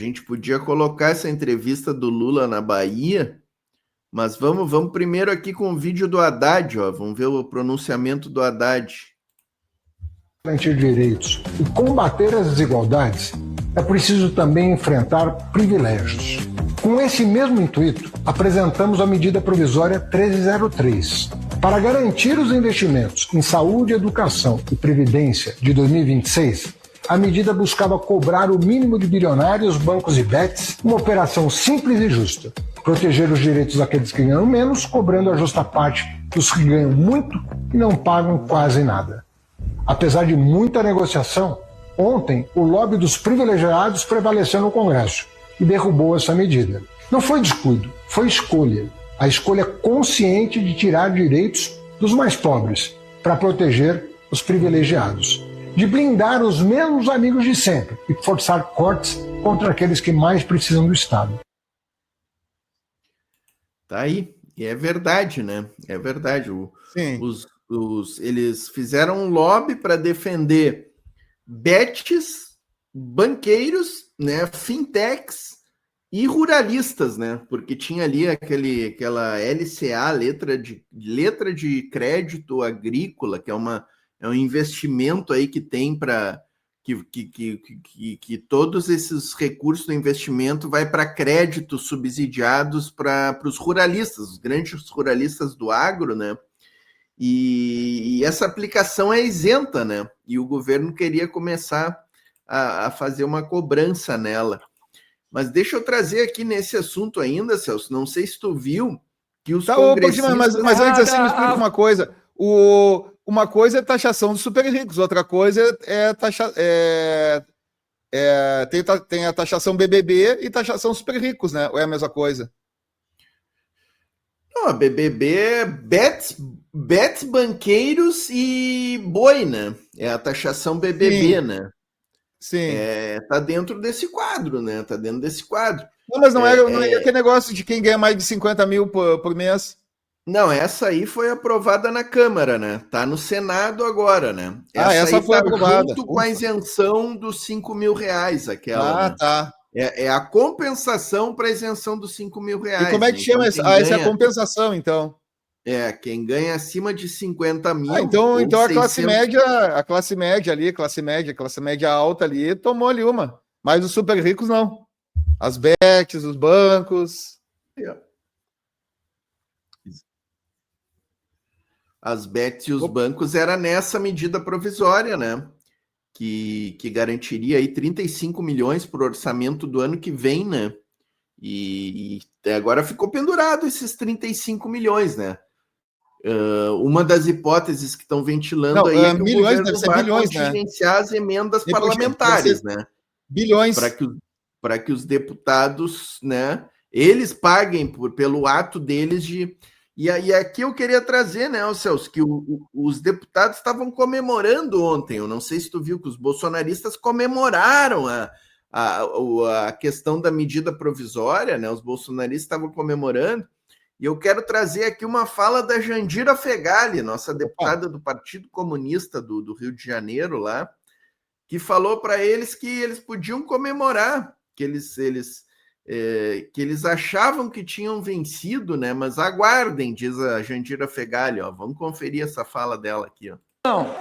A gente podia colocar essa entrevista do Lula na Bahia, mas vamos primeiro aqui com o vídeo do Haddad, ó. Vamos ver o pronunciamento do Haddad. Garantir direitos e combater as desigualdades, é preciso também enfrentar privilégios. Com esse mesmo intuito, apresentamos a medida provisória 1303. Para garantir os investimentos em saúde, educação e previdência de 2026, a medida buscava cobrar o mínimo de bilionários, bancos e bets, uma operação simples e justa. Proteger os direitos daqueles que ganham menos, cobrando a justa parte dos que ganham muito e não pagam quase nada. Apesar de muita negociação, ontem o lobby dos privilegiados prevaleceu no Congresso e derrubou essa medida. Não foi descuido, foi escolha. A escolha consciente de tirar direitos dos mais pobres para proteger os privilegiados. De blindar os mesmos amigos de sempre e forçar cortes contra aqueles que mais precisam do Estado. Tá aí. E é verdade, né? É verdade. Sim. Eles fizeram um lobby para defender bets, banqueiros, né, fintechs e ruralistas, né? Porque tinha ali aquela LCA, letra de crédito agrícola, que é um investimento aí que tem para que todos esses recursos do investimento vai para créditos subsidiados para os ruralistas, os grandes ruralistas do agro, né? E essa aplicação é isenta, né? E o governo queria começar a fazer uma cobrança nela. Mas deixa eu trazer aqui nesse assunto ainda, Celso, não sei se tu viu que os congressistas... Mas antes assim, me explica uma coisa. Uma coisa é taxação dos super ricos, outra coisa tem a taxação BBB e taxação super ricos, né? Ou é a mesma coisa? Não, a BBB é bets, banqueiros e boi, né? É a taxação BBB, Sim. né? Sim. Tá dentro desse quadro, né? Tá dentro desse quadro. Não, mas não é aquele negócio de quem ganha mais de 50 mil por mês. Não, essa aí foi aprovada na Câmara, né? Tá no Senado agora, né? Essa aí foi aprovada. Junto com a isenção dos 5 mil reais, aquela. Né? Tá. É a compensação para a isenção dos 5 mil reais. E como é que chama essa? Essa é a compensação, então. Quem ganha acima de 50 mil. Então a 600... classe média alta ali, tomou ali uma. Mas os super ricos não. As bets, os bancos. As bets e os bancos era nessa medida provisória, né? Que garantiria aí 35 milhões para o orçamento do ano que vem, né? E agora ficou pendurado esses 35 milhões, né? Uma das hipóteses que estão ventilando aí é que o governo vai contingenciar as emendas parlamentares, né? Bilhões. Para que os deputados, né, eles paguem pelo ato deles de... E aqui eu queria trazer, né, Celso, que os deputados estavam comemorando ontem, eu não sei se tu viu que os bolsonaristas comemoraram a questão da medida provisória, né, os bolsonaristas estavam comemorando, e eu quero trazer aqui uma fala da Jandira Fegali, nossa deputada do Partido Comunista do Rio de Janeiro lá, que falou para eles que eles podiam comemorar, que eles achavam que tinham vencido, né? Mas aguardem, diz a Jandira Fegali, ó. Vamos conferir essa fala dela aqui, ó. Não.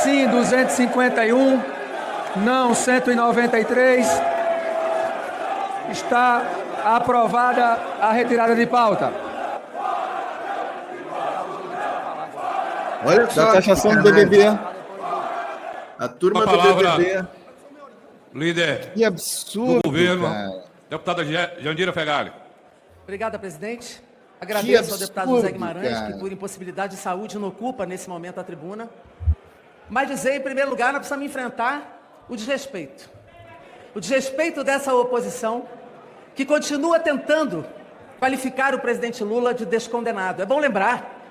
Sim, 251. Não, 193. Está aprovada a retirada de pauta. Olha só. Da taxação do BBB. A turma do BBB. Líder que absurdo, do governo, cara. Deputada Jandira Fegali. Obrigada, presidente. Agradeço ao deputado José Guimarães, que por impossibilidade de saúde não ocupa nesse momento a tribuna. Mas dizer, em primeiro lugar, nós precisamos enfrentar o desrespeito. O desrespeito dessa oposição, que continua tentando qualificar o presidente Lula de descondenado. É bom lembrar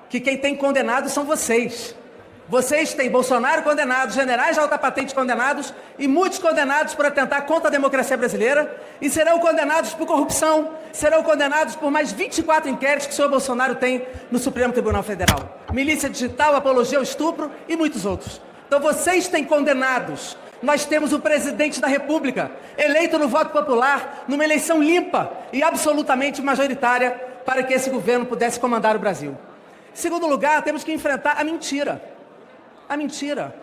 que quem tem condenado são vocês. Vocês têm Bolsonaro condenado, generais de alta patente condenados e muitos condenados por atentar contra a democracia brasileira e serão condenados por corrupção, serão condenados por mais 24 inquéritos que o senhor Bolsonaro tem no Supremo Tribunal Federal. Milícia digital, apologia ao estupro e muitos outros. Então vocês têm condenados nós temos o presidente da República, eleito no voto popular, numa eleição limpa e absolutamente majoritária, para que esse governo pudesse comandar o Brasil. Em segundo lugar, temos que enfrentar a mentira. A mentira.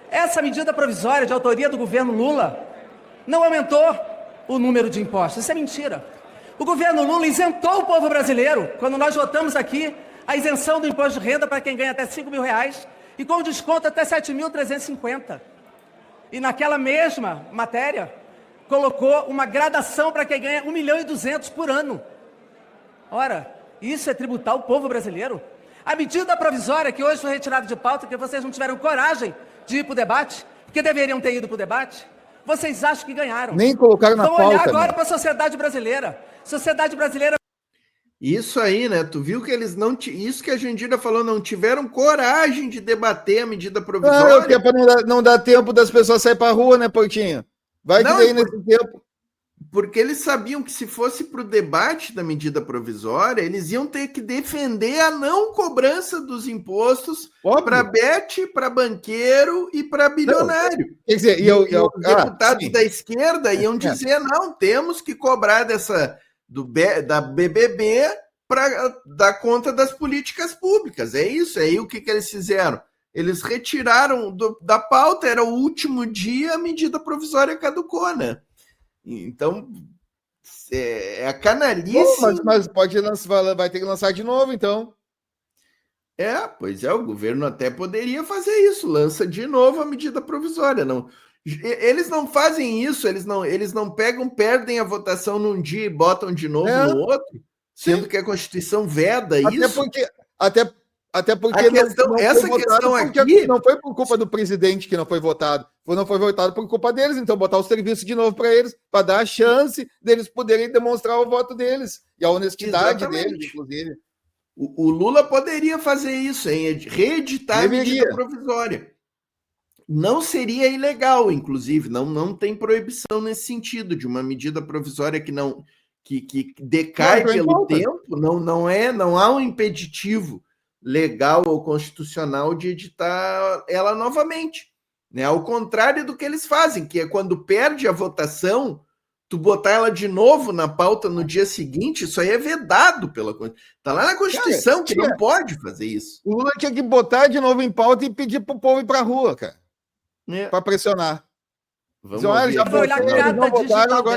Essa medida provisória de autoria do governo Lula não aumentou o número de impostos. Isso é mentira. O governo Lula isentou o povo brasileiro, quando nós votamos aqui, a isenção do imposto de renda para quem ganha até R$5 mil e com desconto até 7.350. E naquela mesma matéria, colocou uma gradação para quem ganha 1.200.000 por ano. Ora, isso é tributar o povo brasileiro? A medida provisória que hoje foi retirada de pauta, que vocês não tiveram coragem de ir para o debate, porque deveriam ter ido para o debate, vocês acham que ganharam. Nem colocaram na pauta. Vão olhar agora para a sociedade brasileira. Sociedade brasileira... Isso aí, né? Tu viu que eles não... Isso que a Jandira falou, não tiveram coragem de debater a medida provisória. Não, que é para não dar tempo das pessoas saírem para a rua, né, Portinho? Vai que daí nesse tempo... Porque eles sabiam que se fosse para o debate da medida provisória, eles iam ter que defender a não cobrança dos impostos para Bet, para banqueiro e para bilionário. Não, quer dizer, os deputados da esquerda iam dizer, não, temos que cobrar da BBB para dar conta das políticas públicas. É isso, aí o que eles fizeram? Eles retiraram da pauta, era o último dia, a medida provisória caducou, né? Então, é a canalice... Mas pode lançar, vai ter que lançar de novo, então. Pois é, o governo até poderia fazer isso, lança de novo a medida provisória. Não, eles não fazem isso, eles não perdem a votação num dia e botam de novo no outro, sendo que a Constituição veda isso. Até porque essa questão aqui não foi por culpa do presidente que não foi votado. Não foi votado por culpa deles, então botar o serviço de novo para eles, para dar a chance deles poderem demonstrar o voto deles e a honestidade deles, inclusive. O Lula poderia fazer isso, reeditar a medida provisória. Não seria ilegal, inclusive, não tem proibição nesse sentido, de uma medida provisória que decai pelo tempo, não há um impeditivo legal ou constitucional de editar ela novamente, né? Ao contrário do que eles fazem, que é quando perde a votação, tu botar ela de novo na pauta no dia seguinte, isso aí é vedado pela Constituição. Tá lá na Constituição que não pode fazer isso. O Lula tinha que botar de novo em pauta e pedir pro povo ir pra rua, cara, para pressionar. Agora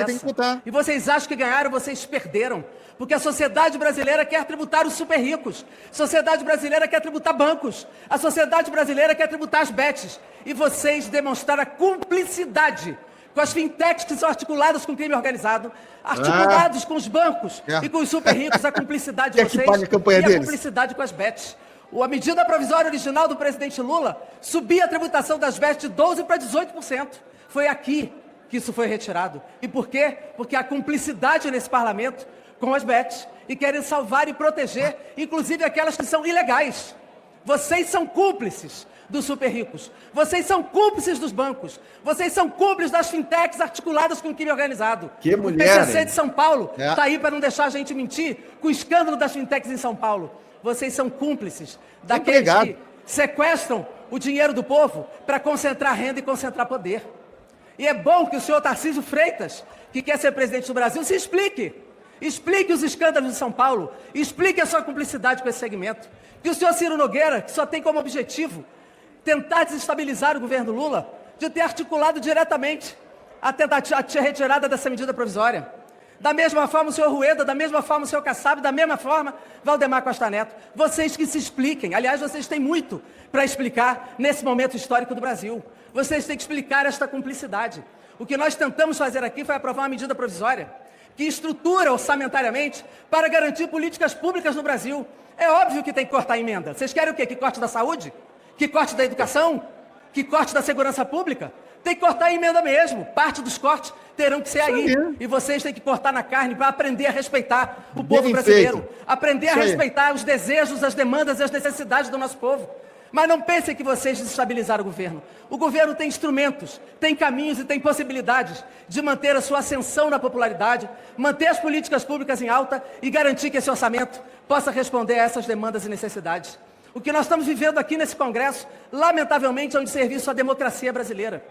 tem que votar. E vocês acham que ganharam, vocês perderam. Porque a sociedade brasileira quer tributar os super ricos. A sociedade brasileira quer tributar bancos. A sociedade brasileira quer tributar as bets. E vocês demonstraram a cumplicidade com as fintechs que são articuladas com o crime organizado, articulados com os bancos e com os super ricos, a cumplicidade de vocês e a cumplicidade com as bets. A medida provisória original do presidente Lula subia a tributação das bets de 12% para 18%. Foi aqui que isso foi retirado. E por quê? Porque há cumplicidade nesse parlamento com as bets e querem salvar e proteger, inclusive aquelas que são ilegais. Vocês são cúmplices dos super ricos. Vocês são cúmplices dos bancos. Vocês são cúmplices das fintechs articuladas com o crime organizado. Que mulher, o PCC de São Paulo está aí para não deixar a gente mentir com o escândalo das fintechs em São Paulo. Vocês são cúmplices daqueles que sequestram o dinheiro do povo para concentrar renda e concentrar poder. E é bom que o senhor Tarcísio Freitas, que quer ser presidente do Brasil, se explique. Explique os escândalos de São Paulo. Explique a sua cumplicidade com esse segmento. Que o senhor Ciro Nogueira, que só tem como objetivo tentar desestabilizar o governo Lula, de ter articulado diretamente a retirada dessa medida provisória. Da mesma forma o senhor Rueda, da mesma forma o senhor Kassab, da mesma forma Valdemar Costa Neto. Vocês que se expliquem. Aliás, vocês têm muito para explicar nesse momento histórico do Brasil. Vocês têm que explicar esta cumplicidade. O que nós tentamos fazer aqui foi aprovar uma medida provisória que estrutura orçamentariamente para garantir políticas públicas no Brasil. É óbvio que tem que cortar a emenda. Vocês querem o quê? Que corte da saúde? Que corte da educação? Que corte da segurança pública? Tem que cortar a emenda mesmo. Parte dos cortes terão que ser aí. E vocês têm que cortar na carne para aprender a respeitar o povo brasileiro. Aprender a respeitar os desejos, as demandas e as necessidades do nosso povo. Mas não pensem que vocês desestabilizaram o governo. O governo tem instrumentos, tem caminhos e tem possibilidades de manter a sua ascensão na popularidade, manter as políticas públicas em alta e garantir que esse orçamento possa responder a essas demandas e necessidades. O que nós estamos vivendo aqui nesse Congresso, lamentavelmente, é um desserviço à democracia brasileira.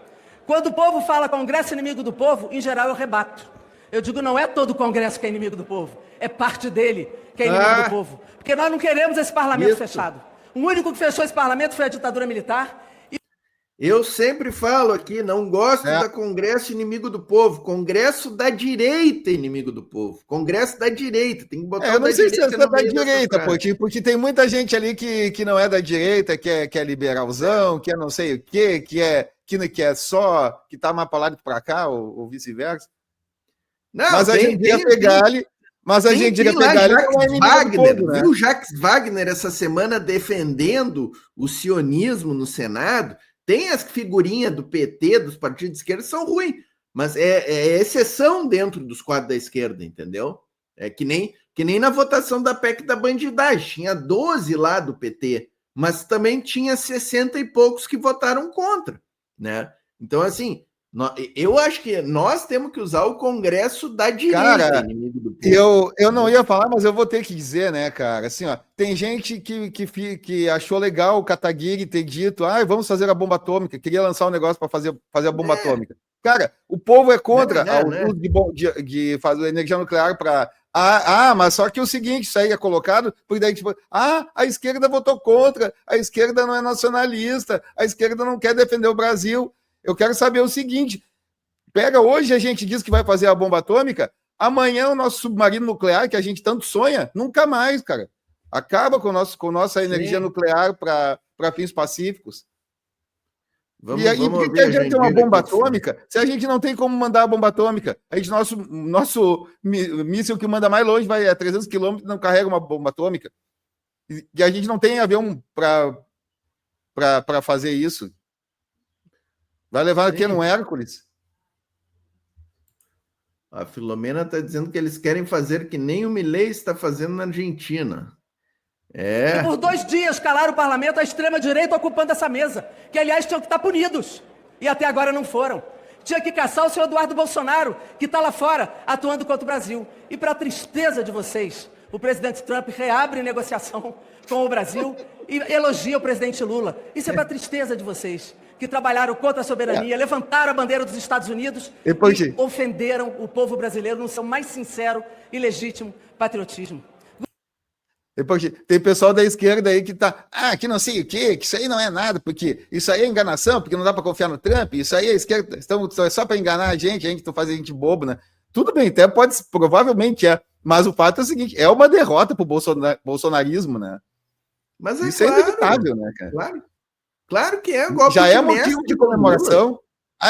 Quando o povo fala Congresso inimigo do povo, em geral eu rebato. Eu digo, não é todo o Congresso que é inimigo do povo, é parte dele que é inimigo do povo. Porque nós não queremos esse parlamento fechado. O único que fechou esse parlamento foi a ditadura militar. Eu sempre falo aqui, não gosto da Congresso inimigo do povo. Congresso da direita inimigo do povo. Congresso da direita. Tem que botar eu não sei se é da direita, porque tem muita gente ali que não é da direita, que é liberalzão, que é não sei o quê, que é só, que tá mais para lá do que para cá, ou vice-versa. Não, mas a gente ia pegar ali. Mas a gente ia pegar ali. Viu o Jacques Wagner essa semana defendendo o sionismo no Senado? Tem as figurinhas do PT, dos partidos de esquerda, são ruins, mas é exceção dentro dos quadros da esquerda, entendeu? É que nem na votação da PEC da bandidagem, tinha 12 lá do PT, mas também tinha 60 e poucos que votaram contra, né? Então, assim, eu acho que nós temos que usar o Congresso da direita, cara, inimigo do povo. Eu não ia falar, mas eu vou ter que dizer, né, cara? Assim, ó, tem gente que achou legal o Kataguiri ter dito, vamos fazer a bomba atômica, queria lançar um negócio para fazer a bomba atômica. Cara, o povo é contra o uso de fazer energia nuclear para. Mas só que o seguinte, isso aí é colocado, porque daí, tipo, a esquerda votou contra, a esquerda não é nacionalista, a esquerda não quer defender o Brasil. Eu quero saber o seguinte: pega hoje, a gente diz que vai fazer a bomba atômica, amanhã o nosso submarino nuclear, que a gente tanto sonha, nunca mais, cara. Acaba com nossa energia nuclear para fins pacíficos. Por que adianta ter uma bomba atômica se a gente não tem como mandar a bomba atômica? Nosso míssil que manda mais longe vai a 300 quilômetros não carrega uma bomba atômica. E a gente não tem avião para fazer isso. Vai levar aqui no Hércules? A Filomena está dizendo que eles querem fazer que nem o Milei está fazendo na Argentina. E por 2 dias calaram o parlamento, a extrema-direita ocupando essa mesa, que, aliás, tinham que estar punidos. E até agora não foram. Tinha que caçar o senhor Eduardo Bolsonaro, que está lá fora, atuando contra o Brasil. E, para a tristeza de vocês, o presidente Trump reabre negociação com o Brasil e elogia o presidente Lula. Isso é para a tristeza de vocês, que trabalharam contra a soberania, levantaram a bandeira dos Estados Unidos e ofenderam o povo brasileiro no seu mais sincero e legítimo patriotismo. Tem pessoal da esquerda aí que tá, que não sei o quê, que isso aí não é nada, porque isso aí é enganação, porque não dá para confiar no Trump, isso aí a esquerda, é só para enganar a gente tá fazendo a gente bobo, né? Tudo bem, até provavelmente mas o fato é o seguinte, é uma derrota pro bolsonarismo, né? Mas isso é inevitável, né, cara? Claro que é. Golpe já é motivo de comemoração.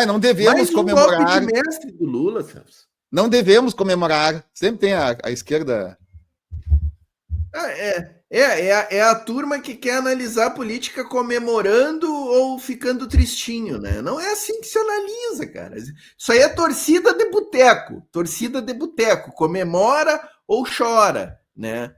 Não devemos comemorar. Golpe de mestre do Lula, Celso. Não devemos comemorar. Sempre tem a esquerda. É a turma que quer analisar a política comemorando ou ficando tristinho, né? Não é assim que se analisa, cara. Isso aí é torcida de boteco. Torcida de boteco. Comemora ou chora, né?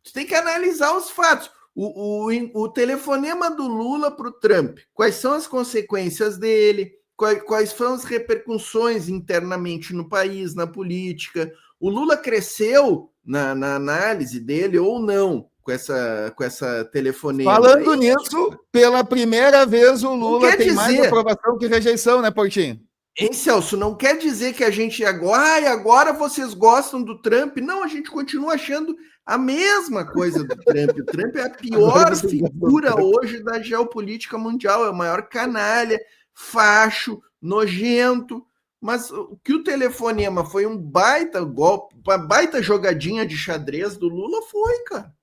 Você tem que analisar os fatos. O telefonema do Lula para o Trump, quais são as consequências dele, quais foram as repercussões internamente no país, na política. O Lula cresceu na análise dele ou não com essa telefonema. Falando nisso, pela primeira vez o Lula tem mais aprovação que rejeição, né, Portinho? Hein, Celso, não quer dizer que a gente agora vocês gostam do Trump. Não, a gente continua achando a mesma coisa do Trump. O Trump é a pior figura hoje da geopolítica mundial, é o maior canalha, facho, nojento. Mas o que o telefonema foi um baita golpe, uma baita jogadinha de xadrez do Lula foi, cara.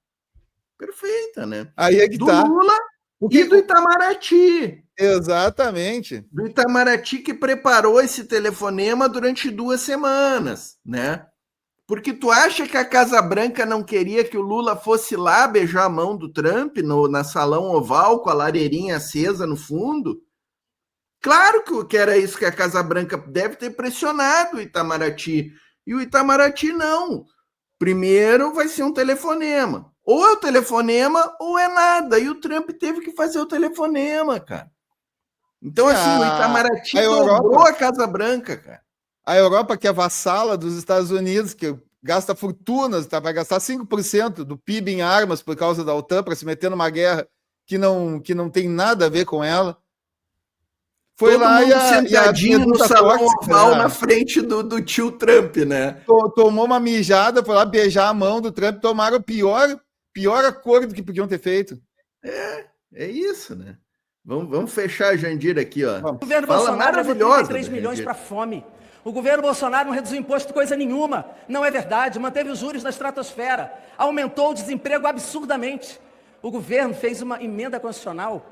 Perfeita, né? Aí é que do Lula e do Itamaraty. Exatamente. Do Itamaraty que preparou esse telefonema durante 2 semanas, né? Porque tu acha que a Casa Branca não queria que o Lula fosse lá beijar a mão do Trump na Salão Oval com a lareirinha acesa no fundo? Claro que era isso que a Casa Branca deve ter pressionado o Itamaraty. E o Itamaraty não. Primeiro vai ser um telefonema. Ou é o telefonema ou é nada. E o Trump teve que fazer o telefonema, cara. Então, assim, o Itamaraty dobrou a Casa Branca, cara. A Europa, que é vassala dos Estados Unidos, que gasta fortunas, vai gastar 5% do PIB em armas por causa da OTAN para se meter numa guerra que não tem nada a ver com ela. Foi todo lá mundo e a sentadinho no salão tóxica, oval né? na frente do tio Trump, né? Tomou uma mijada, foi lá beijar a mão do Trump, tomaram o pior acordo que podiam ter feito. É isso, né? Vamos fechar a Jandira aqui, ó. O governo Fala Bolsonaro levou maravilhosa 33 da milhões Jandira. para fome. O governo Bolsonaro não reduziu imposto coisa nenhuma. Não é verdade. Manteve os juros na estratosfera. Aumentou o desemprego absurdamente. O governo fez uma emenda constitucional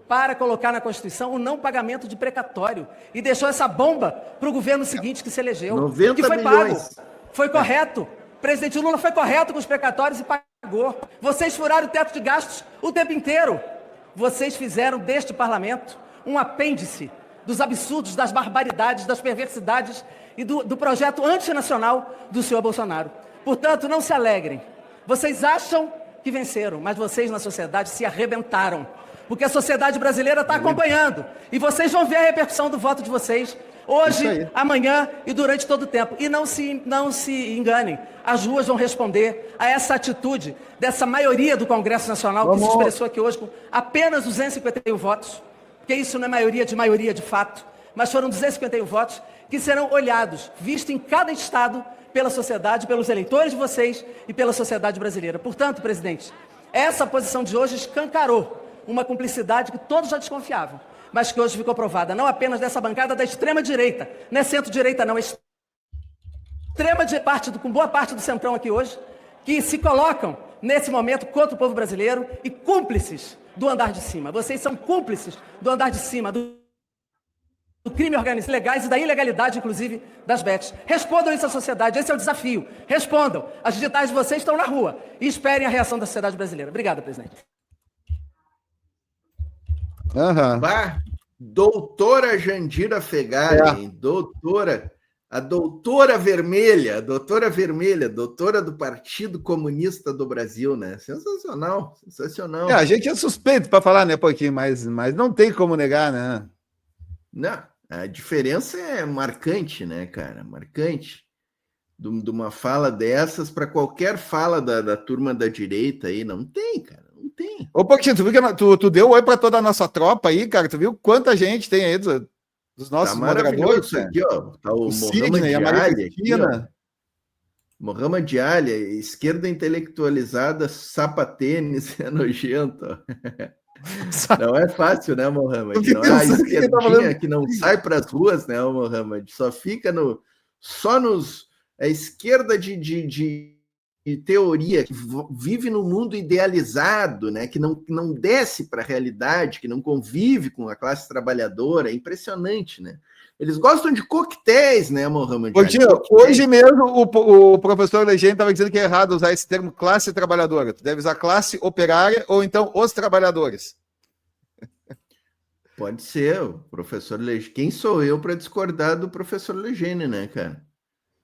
para colocar na Constituição o não pagamento de precatório e deixou essa bomba para o governo seguinte que se elegeu. 90 que foi milhões. pago. Foi correto. O presidente Lula foi correto com os precatórios e pagou. Vocês furaram o teto de gastos o tempo inteiro. Vocês fizeram deste parlamento um apêndice dos absurdos, das barbaridades, das perversidades e do projeto antinacional do senhor Bolsonaro. Portanto, não se alegrem. Vocês acham que venceram, mas vocês na sociedade se arrebentaram. Porque a sociedade brasileira está acompanhando. E vocês vão ver a repercussão do voto de vocês hoje, amanhã e durante todo o tempo. E não se enganem. As ruas vão responder a essa atitude dessa maioria do Congresso Nacional que se expressou aqui hoje com apenas 251 votos. Porque isso não é maioria de fato. Mas foram 251 votos que serão olhados, vistos em cada estado pela sociedade, pelos eleitores de vocês e pela sociedade brasileira. Portanto, presidente, essa posição de hoje escancarou uma cumplicidade que todos já desconfiavam, mas que hoje ficou provada, não apenas dessa bancada da extrema-direita, não é centro-direita não, é com boa parte do centrão aqui hoje, que se colocam nesse momento contra o povo brasileiro e cúmplices do andar de cima. Vocês são cúmplices do andar de cima, do crime organizado, legais e da ilegalidade, inclusive, das bets. Respondam isso à sociedade, esse é o desafio. Respondam. As digitais de vocês estão na rua e esperem a reação da sociedade brasileira. Obrigado, presidente. Doutora Jandira Fegali, a doutora vermelha, doutora do Partido Comunista do Brasil, né? Sensacional. A gente é suspeito para falar, né, pouquinho, mas não tem como negar, né? Não, a diferença é marcante, né, cara? Marcante. De uma fala dessas para qualquer fala da turma da direita aí, não tem, cara. Não tem. Ô, Pouquinho, tu viu que tu deu oi para toda a nossa tropa aí, cara? Tu viu quanta gente tem aí dos nossos moderadores? Isso aqui, ó. Tá o Sidney, a Maria Cristina. Mohamed Ali, esquerda intelectualizada, sapatênis, é nojento. Não é fácil, né, Mohamed? Não é a esquerdinha que não sai para as ruas, né, Mohamed? Só fica a esquerda de teoria, que vive no mundo idealizado, né, que não desce para a realidade, que não convive com a classe trabalhadora. É impressionante, né? Eles gostam de coquetéis, né, Mohamed? Hoje mesmo o professor Legend estava dizendo que é errado usar esse termo classe trabalhadora. Tu deve usar classe operária ou então os trabalhadores. Pode ser, o professor Legend. Quem sou eu para discordar do professor Legend, né, cara?